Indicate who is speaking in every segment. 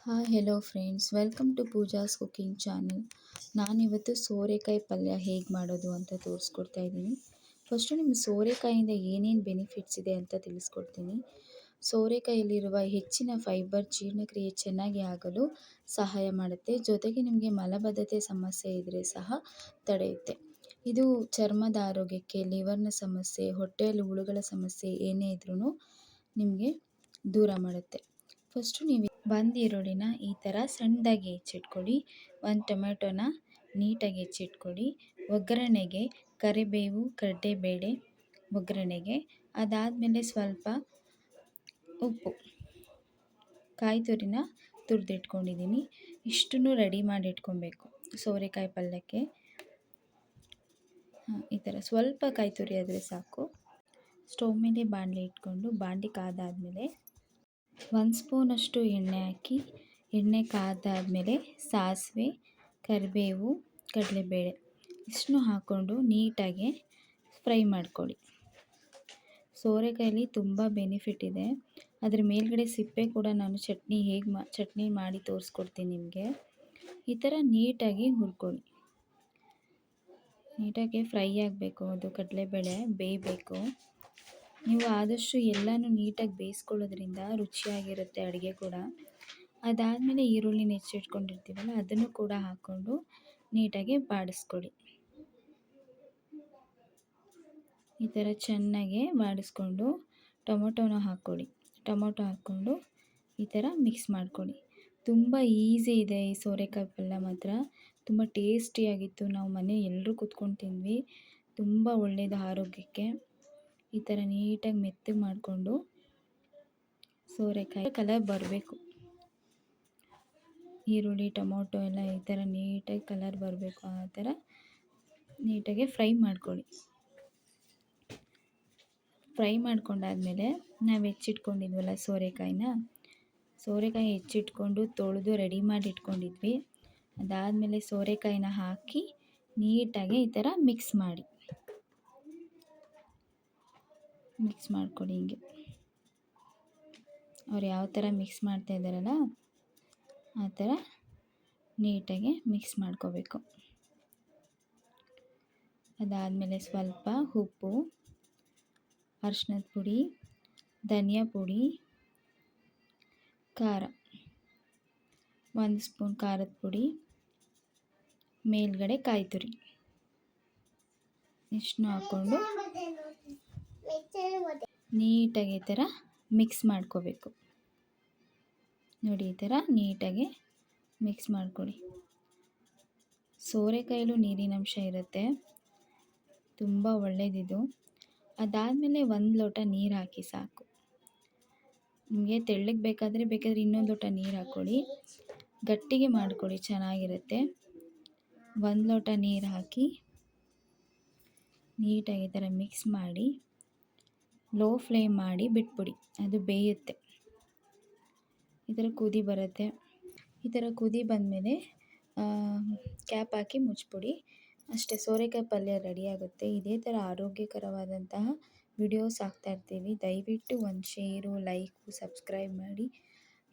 Speaker 1: Hi hello friends welcome to Pooja's cooking channel. ನಾನಿವತ್ತು ಸೋರೆಕಾಯಿ ಪಲ್ಯ ಹೇಗೆ ಮಾಡೋದು ಅಂತ ತೋರಿಸ್ಕೊಡ್ತಾ ಇದ್ದೀನಿ. ಫಸ್ಟು ನಿಮ್ಮ ಸೋರೆಕಾಯಿಂದ ಏನೇನು ಬೆನಿಫಿಟ್ಸ್ ಇದೆ ಅಂತ ತಿಳಿಸ್ಕೊಡ್ತೀನಿ. ಸೋರೆಕಾಯಲ್ಲಿರುವ ಹೆಚ್ಚಿನ ಫೈಬರ್ ಜೀರ್ಣಕ್ರಿಯೆ ಚೆನ್ನಾಗಿ ಆಗಲು ಸಹಾಯ ಮಾಡುತ್ತೆ. ಜೊತೆಗೆ ನಿಮಗೆ ಮಲಬದ್ಧತೆ ಸಮಸ್ಯೆ ಇದ್ದರೆ ಸಹ ತಡೆಯುತ್ತೆ. ಇದು ಚರ್ಮದ ಆರೋಗ್ಯಕ್ಕೆ, ಲಿವರ್ನ ಸಮಸ್ಯೆ, ಹೊಟ್ಟೆಯಲ್ಲಿ ಹುಳುಗಳ ಸಮಸ್ಯೆ ಏನೇ ಇದ್ರೂ ನಿಮಗೆ ದೂರ ಮಾಡುತ್ತೆ. ಫಸ್ಟು ನೀವು ಒಂದು ಈರುಳ್ಳಿನ ಈ ಥರ ಸಣ್ಣದಾಗಿ ಹೆಚ್ಚಿಟ್ಕೊಳ್ಳಿ. ಒಂದು ಟೊಮೆಟೊನ ನೀಟಾಗಿ ಹೆಚ್ಚಿಟ್ಕೊಳ್ಳಿ. ಒಗ್ಗರಣೆಗೆ ಕರಿಬೇವು, ಕಡಲೆಬೇಳೆ ಒಗ್ಗರಣೆಗೆ, ಅದಾದಮೇಲೆ ಸ್ವಲ್ಪ ಉಪ್ಪು, ಕಾಯಿ ತುರಿನ ತುರಿದಿಟ್ಕೊಂಡಿದ್ದೀನಿ. ಇಷ್ಟನ್ನು ರೆಡಿ ಮಾಡಿ ಇಟ್ಕೊಬೇಕು ಸೋರೆಕಾಯಿ ಪಲ್ಯಕ್ಕೆ. ಈ ಥರ ಸ್ವಲ್ಪ ಕಾಯಿ ತುರಿ ಆದರೆ ಸಾಕು. ಸ್ಟವ್ ಮೇಲೆ ಬಾಣಲೆ ಇಟ್ಕೊಂಡು ಬಾಣಲೆ ಕಾದಾದಮೇಲೆ 1 ಸ್ಪೂನಷ್ಟು ಎಣ್ಣೆ ಹಾಕಿ, ಎಣ್ಣೆ ಕಾದಾದಮೇಲೆ ಸಾಸಿವೆ, ಕರಿಬೇವು, ಕಡಲೆಬೇಳೆ ಇಷ್ಟನ್ನು ಹಾಕ್ಕೊಂಡು ನೀಟಾಗಿ ಫ್ರೈ ಮಾಡ್ಕೊಳ್ಳಿ. ಸೋರೆಕಾಯಲ್ಲಿ ತುಂಬ ಬೆನಿಫಿಟ್ ಇದೆ. ಅದ್ರ ಮೇಲ್ಗಡೆ ಸಿಪ್ಪೆ ಕೂಡ ನಾನು ಚಟ್ನಿ ಮಾಡಿ ತೋರಿಸ್ಕೊಡ್ತೀನಿ ನಿಮಗೆ. ಈ ಥರ ನೀಟಾಗಿ ಹುರ್ಕೊಳ್ಳಿ. ನೀಟಾಗಿ ಫ್ರೈ ಆಗಬೇಕು, ಅದು ಕಡಲೆಬೇಳೆ ಬೇಯಬೇಕು. ನೀವು ಆದಷ್ಟು ಎಲ್ಲನೂ ನೀಟಾಗಿ ಬೇಯಿಸ್ಕೊಳ್ಳೋದ್ರಿಂದ ರುಚಿಯಾಗಿರುತ್ತೆ ಅಡುಗೆ ಕೂಡ. ಅದಾದಮೇಲೆ ಈರುಳ್ಳಿನ ಹೆಚ್ಚಿಟ್ಕೊಂಡಿರ್ತೀವಲ್ಲ ಅದನ್ನು ಕೂಡ ಹಾಕ್ಕೊಂಡು ನೀಟಾಗಿ ಬಾಡಿಸ್ಕೊಳ್ಳಿ. ಈ ಥರ ಚೆನ್ನಾಗಿ ಬಾಡಿಸ್ಕೊಂಡು ಟೊಮೊಟೊನ ಹಾಕ್ಕೊಳ್ಳಿ. ಟೊಮೊಟೊ ಹಾಕ್ಕೊಂಡು ಈ ಥರ ಮಿಕ್ಸ್ ಮಾಡ್ಕೊಳ್ಳಿ. ತುಂಬ ಈಸಿ ಇದೆ ಈ ಸೋರೆಕಾಯಿ ಪಲ್ಯ ಮಾತ್ರ. ತುಂಬ ಟೇಸ್ಟಿಯಾಗಿತ್ತು. ನಾವು ಮನೆ ಎಲ್ಲರೂ ಕೂತ್ಕೊಂಡು ತಿಂದ್ವಿ. ತುಂಬ ಒಳ್ಳೆಯದು ಆರೋಗ್ಯಕ್ಕೆ. ಈ ಥರ ನೀಟಾಗಿ ಮೆತ್ತಗೆ ಮಾಡಿಕೊಂಡು ಸೋರೆಕಾಯಿ ಕಲರ್ ಬರಬೇಕು. ಈರುಳ್ಳಿ ಟೊಮೊಟೊ ಎಲ್ಲ ಈ ಥರ ನೀಟಾಗಿ ಕಲರ್ ಬರಬೇಕು. ಆ ಥರ ನೀಟಾಗಿ ಫ್ರೈ ಮಾಡ್ಕೊಳ್ಳಿ. ಫ್ರೈ ಮಾಡ್ಕೊಂಡಾದಮೇಲೆ ನಾವು ಹೆಚ್ಚಿಟ್ಕೊಂಡಿದ್ವಲ್ಲ ಸೋರೆಕಾಯಿ ಹೆಚ್ಚಿಟ್ಕೊಂಡು ತೊಳೆದು ರೆಡಿ ಮಾಡಿ ಇಟ್ಕೊಂಡಿದ್ವಿ. ಅದಾದಮೇಲೆ ಸೋರೆಕಾಯಿನ ಹಾಕಿ ನೀಟಾಗಿ ಈ ಥರ ಮಿಕ್ಸ್ ಮಾಡ್ಕೊಳ್ಳಿ. ಹಿಂಗೆ ಅವ್ರು ಯಾವ ಥರ ಮಿಕ್ಸ್ ಮಾಡ್ತಾ ಇದ್ದಾರಲ್ಲ ಆ ಥರ ನೀಟಾಗಿ ಮಿಕ್ಸ್ ಮಾಡ್ಕೋಬೇಕು. ಅದಾದಮೇಲೆ ಸ್ವಲ್ಪ ಉಪ್ಪು, ಅರಿಶಿನದ ಪುಡಿ, ಧನಿಯಾ ಪುಡಿ, ಖಾರ 1 ಸ್ಪೂನ್ ಖಾರದ ಪುಡಿ, ಮೇಲ್ಗಡೆ ಕಾಯಿ ತುರಿ ಇಷ್ಟನ್ನು ಹಾಕ್ಕೊಂಡು ನೀಟಾಗಿ ಈ ಥರ ಮಿಕ್ಸ್ ಮಾಡ್ಕೋಬೇಕು. ನೋಡಿ, ಈ ಥರ ನೀಟಾಗಿ ಮಿಕ್ಸ್ ಮಾಡ್ಕೊಳ್ಳಿ. ಸೋರೆಕಾಯಲ್ಲೂ ನೀರಿನಂಶ ಇರುತ್ತೆ, ತುಂಬ ಒಳ್ಳೆಯದಿದು. ಅದಾದಮೇಲೆ 1 ಲೋಟ ನೀರು ಹಾಕಿ ಸಾಕು. ನಿಮಗೆ ತೆಳ್ಳಗೆ ಬೇಕಾದರೆ ಇನ್ನೊಂದು ಲೋಟ ನೀರು ಹಾಕ್ಕೊಳ್ಳಿ. ಗಟ್ಟಿಗೆ ಮಾಡ್ಕೊಳ್ಳಿ, ಚೆನ್ನಾಗಿರುತ್ತೆ. 1 ಲೋಟ ನೀರು ಹಾಕಿ ನೀಟಾಗಿ ಈ ಥರ ಮಿಕ್ಸ್ ಮಾಡಿ ಲೋ ಫ್ಲೇಮ್ ಮಾಡಿ ಬಿಟ್ಬಿಡಿ. ಅದು ಬೇಯುತ್ತೆ. ಈ ಥರ ಕುದಿ ಬರುತ್ತೆ. ಈ ಥರ ಕುದಿ ಬಂದಮೇಲೆ ಕ್ಯಾಪ್ ಹಾಕಿ ಮುಚ್ಚಿಬಿಡಿ. ಅಷ್ಟೇ, ಸೋರೆಕಾಯಿ ಪಲ್ಯ ರೆಡಿ ಆಗುತ್ತೆ. ಇದೇ ಥರ ಆರೋಗ್ಯಕರವಾದಂತಹ ವಿಡಿಯೋಸ್ ಹಾಕ್ತಾಯಿರ್ತೀವಿ. ದಯವಿಟ್ಟು ಒಂದು ಶೇರು, ಲೈಕು, ಸಬ್ಸ್ಕ್ರೈಬ್ ಮಾಡಿ.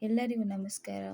Speaker 1: ಎಲ್ಲರಿಗೂ ನಮಸ್ಕಾರ.